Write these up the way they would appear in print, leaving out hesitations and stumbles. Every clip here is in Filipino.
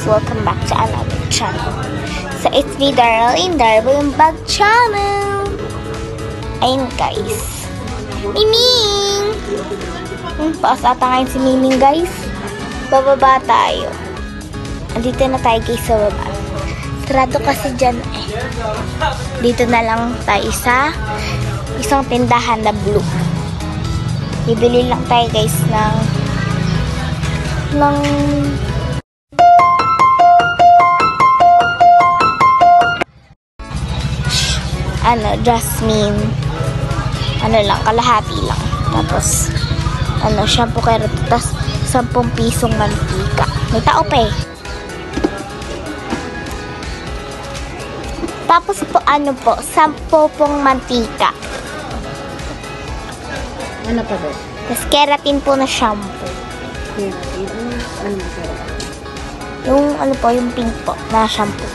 welcome back to another channel. So it's me, Darrell, in Darrell Vlog Channel. Ayun guys, Miming! Paas ata ngayon si Miming guys. Bababa tayo. Andito na tayo guys sa baba. Sarado kasi dyan eh. Dito na lang tayo sa isang tindahan na blue. Bibili lang tayo guys ng jasmine. Lang, kalahati lang. Tapos, shampoo carrot. Tapos, 10 pisong mantika. May tao pa eh. Tapos po, 10 pong mantika. Ano pa ba? Tapos, keratin po na shampoo. Yung pink po na shampoo.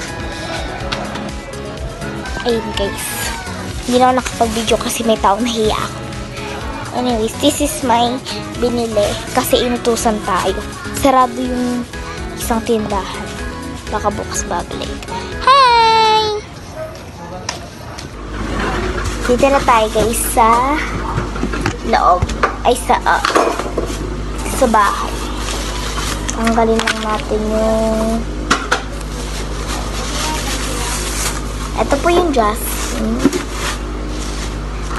Ayun guys. Hindi na ako nakapag-video kasi may tao, nahiya ako. Anyways, this is my binili kasi inutusan tayo. Sarado yung isang tindahan. Baka bukas babalik. Hi! Dito na tayo guys sa loob. Ay sa bahay. Tanggalin lang natin yung ito po yung jasmine.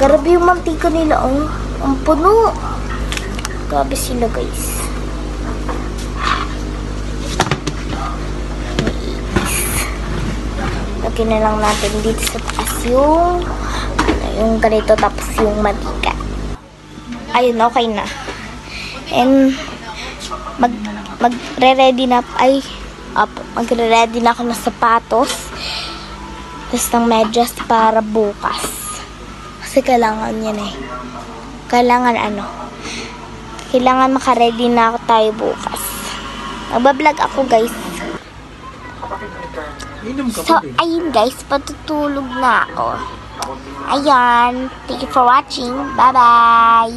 Grabe yung mantika nila, oh. Ang puno. Grabe sila, guys. Lagyan na lang natin dito sa taas yung ganito, tapos yung mantika. Ayun, okay na. And magre-ready na magre-ready na ako ng sapatos. Tapos ng medyas para bukas. Kasi kailangan yan eh. Kailangan makaready na tayo bukas. Magbablog ako guys. So, ayun guys, patutulog na ako. Ayan. Thank you for watching. Bye-bye.